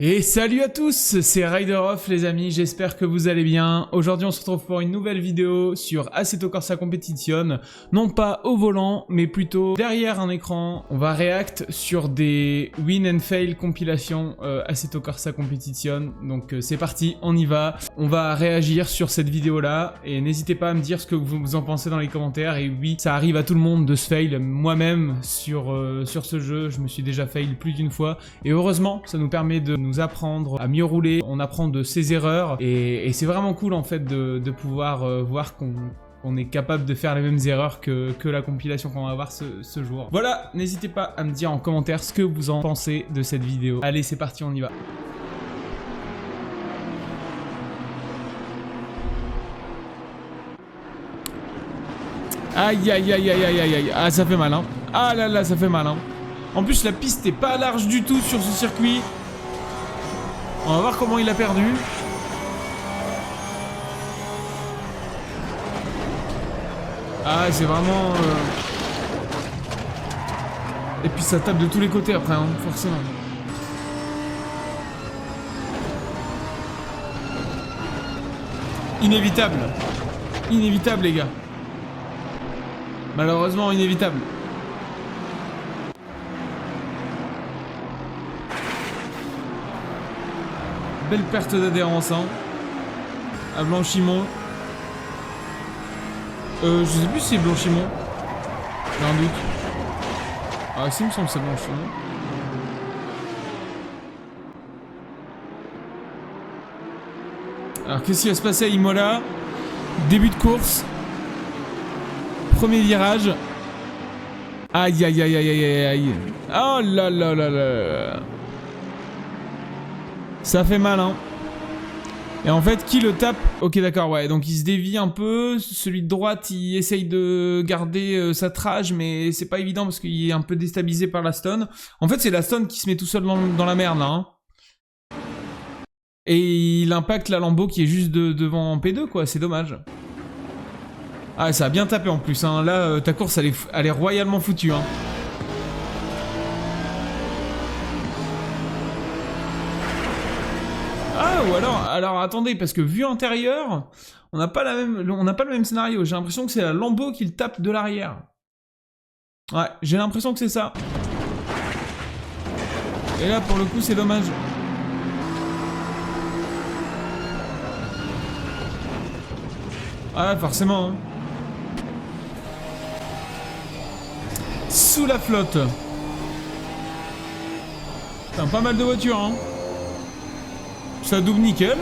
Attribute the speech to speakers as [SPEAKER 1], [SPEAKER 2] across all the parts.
[SPEAKER 1] Et salut à tous, c'est Rideroff les amis, j'espère que vous allez bien. Aujourd'hui on se retrouve pour une nouvelle vidéo sur Assetto Corsa Competition. Non pas au volant, mais plutôt derrière un écran. On va react sur des win and fail compilations Assetto Corsa Competition. Donc c'est parti, on y va. On va réagir sur cette vidéo là. Et n'hésitez pas à me dire ce que vous en pensez dans les commentaires. Et oui, ça arrive à tout le monde de se fail. Moi-même sur ce jeu, je me suis déjà fail plus d'une fois. Et heureusement, ça nous permet de nous apprendre à mieux rouler, on apprend de ses erreurs et c'est vraiment cool en fait de pouvoir voir qu'on est capable de faire les mêmes erreurs que la compilation qu'on va avoir ce jour. Voilà, n'hésitez pas à me dire en commentaire ce que vous en pensez de cette vidéo. Allez, c'est parti, on y va. Aïe aïe aïe aïe aïe aïe aïe. Ah, ça fait mal hein. Ah là là, ça fait mal hein. En plus la piste est pas large du tout sur ce circuit. On va voir comment il a perdu. Ah, c'est vraiment... Et puis ça tape de tous les côtés après, hein, forcément. Inévitable. Inévitable, les gars. Malheureusement, inévitable. Belle perte d'adhérence, hein. À Blanchimont. Je sais plus si c'est Blanchimont. J'ai un doute. Ah, si, il me semble que c'est Blanchimont. Alors, qu'est-ce qui va se passer à Imola? Début de course. Premier virage. Aïe, aïe, aïe, aïe, aïe, aïe. Oh là là là là. Ça fait mal, hein. Et en fait, qui le tape? Ok, d'accord, ouais. Donc, il se dévie un peu. Celui de droite, il essaye de garder sa trage, mais c'est pas évident parce qu'il est un peu déstabilisé par la stone. En fait, c'est la stone qui se met tout seul dans la merde, là. Hein. Et il impacte la Lambo qui est juste devant en P2, quoi. C'est dommage. Ah, ça a bien tapé en plus, hein. Là, ta course, elle est royalement foutue, hein. Ah, ou alors attendez, parce que vue antérieure, on n'a pas le même scénario. J'ai l'impression que c'est la Lambo qui le tape de l'arrière. Ouais, j'ai l'impression que c'est ça. Et là, pour le coup, c'est dommage. Ah, forcément. Hein. Sous la flotte. Putain, pas mal de voitures, hein. Ça double nickel.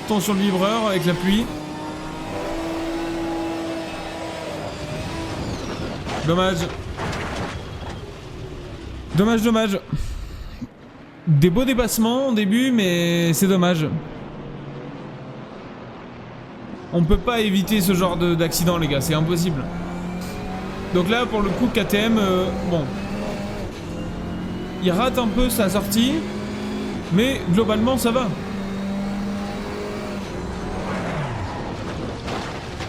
[SPEAKER 1] Attention le vibreur avec la pluie. Dommage. Dommage, dommage. Des beaux dépassements au début, mais c'est dommage. On peut pas éviter ce genre d'accident, les gars, c'est impossible. Donc là, pour le coup, KTM, bon... Il rate un peu sa sortie, mais globalement ça va.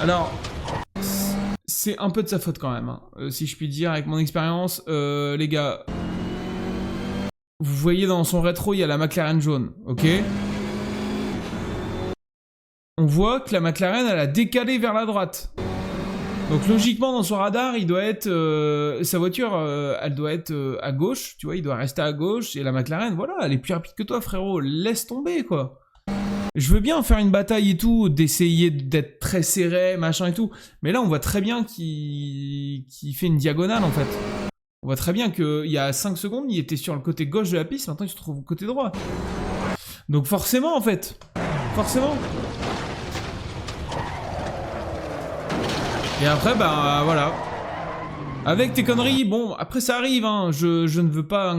[SPEAKER 1] Alors, c'est un peu de sa faute quand même, hein. Si je puis dire, avec mon expérience, les gars. Vous voyez dans son rétro, il y a la McLaren jaune, ok? On voit que la McLaren, elle a décalé vers la droite. Donc logiquement dans son radar, il doit être sa voiture, elle doit être à gauche, tu vois, il doit rester à gauche et la McLaren, voilà, elle est plus rapide que toi, frérot, laisse tomber quoi. Je veux bien faire une bataille et tout, d'essayer d'être très serré, machin et tout, mais là on voit très bien qu'il fait une diagonale en fait. On voit très bien qu'il y a 5 secondes, il était sur le côté gauche de la piste, maintenant il se trouve au côté droit. Donc forcément en fait, forcément. Et après, bah voilà. Avec tes conneries, bon, après ça arrive, hein. Je ne veux pas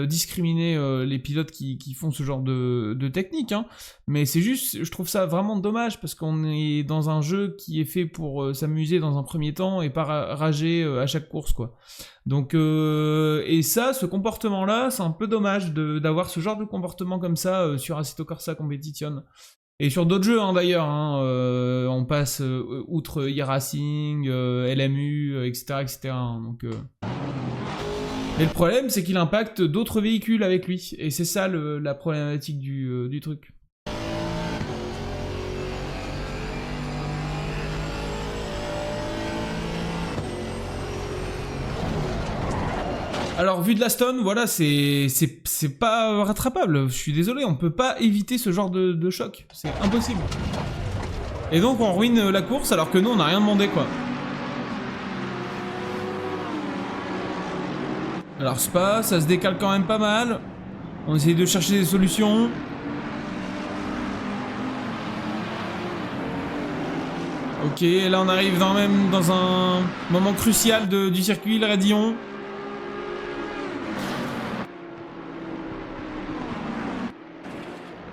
[SPEAKER 1] discriminer les pilotes qui font ce genre de technique, hein. Mais c'est juste, je trouve ça vraiment dommage parce qu'on est dans un jeu qui est fait pour s'amuser dans un premier temps et pas rager à chaque course, quoi. Donc, et ça, ce comportement-là, c'est un peu dommage d'avoir ce genre de comportement comme ça sur Assetto Corsa Competition. Et sur d'autres jeux, hein, d'ailleurs, hein, on passe outre iRacing, LMU, etc., etc. Hein, donc, Mais le problème, c'est qu'il impacte d'autres véhicules avec lui. Et c'est ça la problématique du truc. Alors, vu de la stone, voilà, c'est pas rattrapable. Je suis désolé, on peut pas éviter ce genre de choc. C'est impossible. Et donc, on ruine la course alors que nous, on n'a rien demandé, quoi. Alors, Spa, ça se décale quand même pas mal. On essaye de chercher des solutions. Ok, là, on arrive même dans un moment crucial du circuit, le Radillon.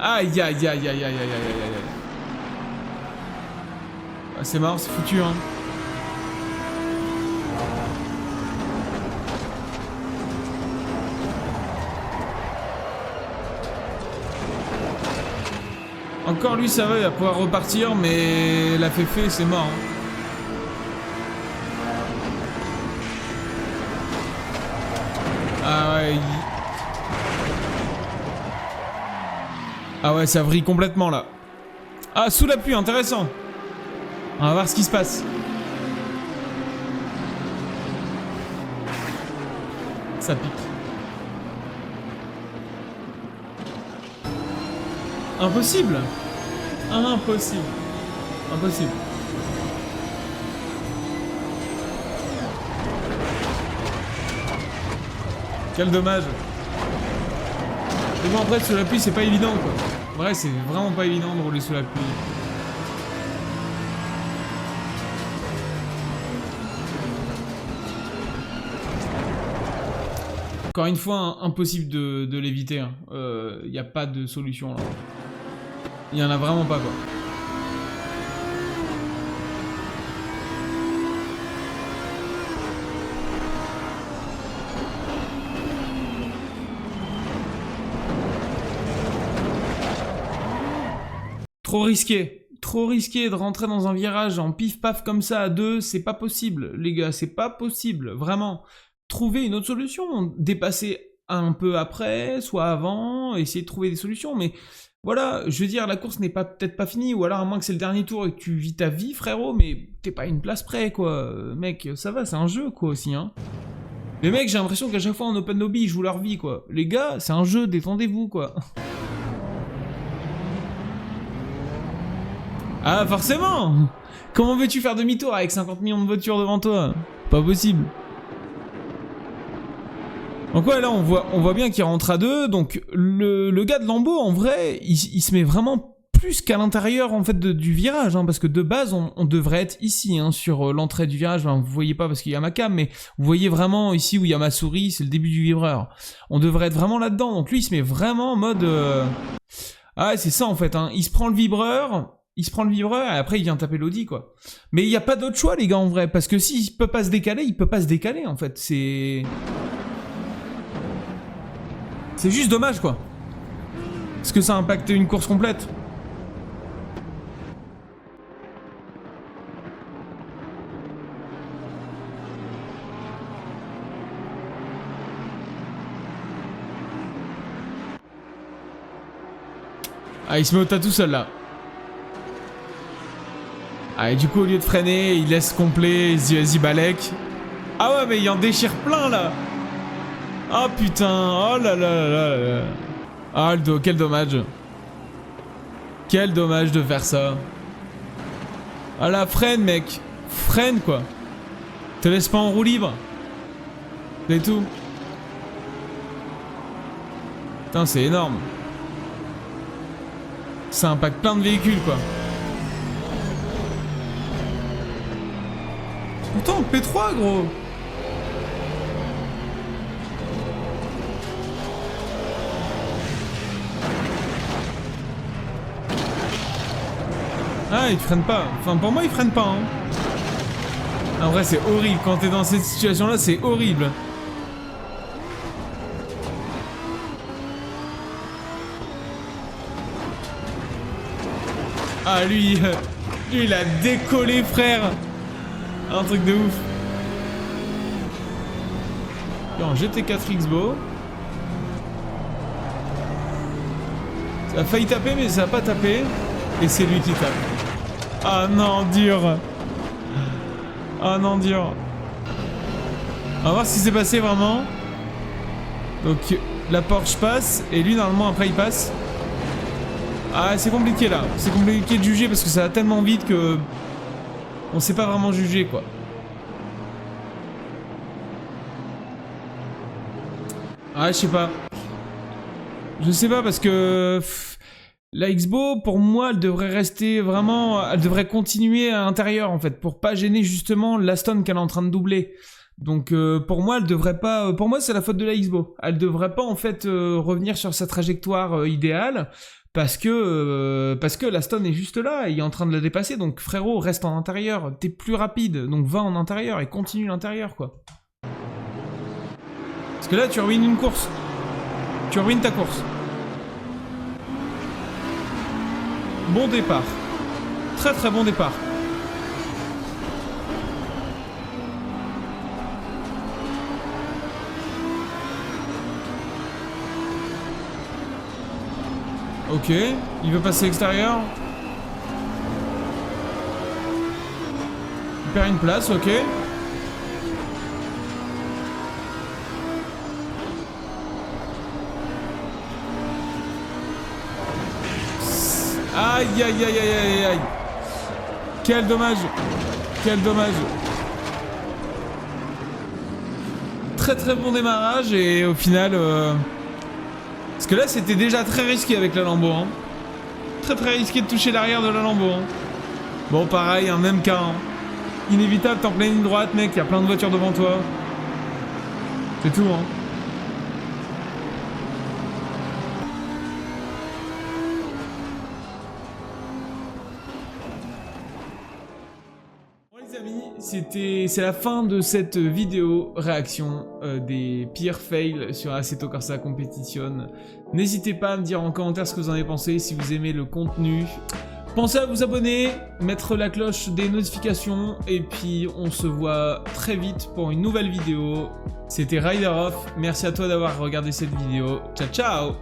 [SPEAKER 1] Aïe aïe aïe aïe aïe aïe aïe aïe. Ah, c'est mort, c'est foutu hein. Encore lui ça va, il va pouvoir repartir mais la féfé c'est mort hein. Ah ouais Ah ouais, ça vrille complètement là. Ah, sous la pluie, intéressant. On va voir ce qui se passe. Ça pique. Impossible. Impossible. Impossible. Quel dommage. Mais bon après sous la pluie c'est pas évident quoi. Ouais c'est vraiment pas évident de rouler sous la pluie. Encore une fois, impossible de l'éviter. Hein. Y a pas de solution là. Y en a vraiment pas quoi. Trop risqué de rentrer dans un virage en pif-paf comme ça à deux, c'est pas possible, les gars, c'est pas possible, vraiment. Trouvez une autre solution, dépasser un peu après, soit avant, essayer de trouver des solutions, mais voilà, je veux dire, la course n'est peut-être pas finie, ou alors à moins que c'est le dernier tour et que tu vis ta vie, frérot, mais t'es pas à une place près, quoi. Mec, ça va, c'est un jeu, quoi, aussi, hein. Les mecs, j'ai l'impression qu'à chaque fois en open lobby, ils jouent leur vie, quoi. Les gars, c'est un jeu, détendez-vous, quoi. Ah, forcément! Comment veux-tu faire demi-tour avec 50 millions de voitures devant toi? Pas possible. Donc ouais, là, on voit bien qu'il rentre à deux. Donc, le gars de Lambeau, en vrai, il se met vraiment plus qu'à l'intérieur, en fait, du virage. Hein, parce que de base, on devrait être ici, hein, sur l'entrée du virage. Enfin, vous voyez pas parce qu'il y a ma cam, mais vous voyez vraiment ici où il y a ma souris, c'est le début du vibreur. On devrait être vraiment là-dedans. Donc lui, il se met vraiment en mode... Ah ouais, c'est ça, en fait. Hein. Il se prend le vibreur... Il se prend le vibreur et après il vient taper l'Audi quoi. Mais il n'y a pas d'autre choix les gars en vrai. Parce que s'il peut pas se décaler, il peut pas se décaler en fait. C'est juste dommage quoi. Est-ce que ça a impacté une course complète? Ah il se met au tas tout seul là. Ah et du coup au lieu de freiner, il laisse complet, il se dit vas-y Balek. Ah ouais mais il en déchire plein là. Ah putain, oh là là là là. Ah quel dommage. Quel dommage de faire ça. Ah là freine mec. Freine quoi. Te laisse pas en roue libre. C'est tout. Putain c'est énorme. Ça impacte plein de véhicules quoi. Pourtant, P3, gros. Ah, il freine pas. Enfin, pour moi, il freine pas. Hein. En vrai, c'est horrible. Quand t'es dans cette situation-là, c'est horrible. Ah, lui, il a décollé, frère. Un truc de ouf. En GT4 Xbo. Ça a failli taper, mais ça a pas tapé. Et c'est lui qui tape. Ah non, dur. Ah non, dur. On va voir ce qui s'est passé vraiment. Donc la Porsche passe. Et lui, normalement, après, il passe. Ah, c'est compliqué là. C'est compliqué de juger parce que ça va tellement vite que... on sait pas vraiment juger, quoi. Ah, je sais pas. Je sais pas parce que... la Xbo, pour moi, elle devrait rester vraiment... elle devrait continuer à l'intérieur, en fait, pour pas gêner justement l'Aston qu'elle est en train de doubler. Donc, pour moi, elle devrait pas... pour moi, c'est la faute de la Xbo. Elle devrait pas, en fait, revenir sur sa trajectoire idéale, parce que l'Aston est juste là, et il est en train de la dépasser, donc frérot, reste en intérieur. T'es plus rapide, donc va en intérieur et continue l'intérieur, quoi. Parce que là, tu ruines une course. Tu ruines ta course. Bon départ. Très très bon départ. Ok, il veut passer extérieur. Il perd une place, ok. Aïe aïe aïe aïe aïe aïe. Quel dommage. Quel dommage. Très très bon démarrage et au final... parce que là c'était déjà très risqué avec la Lambo. Hein. Très très risqué de toucher l'arrière de la Lambo. Hein. Bon pareil, un même cas. Hein. Inévitable, t'es en pleine ligne droite mec, il y a plein de voitures devant toi. C'est tout hein. C'est la fin de cette vidéo réaction des pires fails sur Assetto Corsa Competition. N'hésitez pas à me dire en commentaire ce que vous en avez pensé, si vous aimez le contenu. Pensez à vous abonner, mettre la cloche des notifications, et puis on se voit très vite pour une nouvelle vidéo. C'était Rider Off, merci à toi d'avoir regardé cette vidéo. Ciao ciao!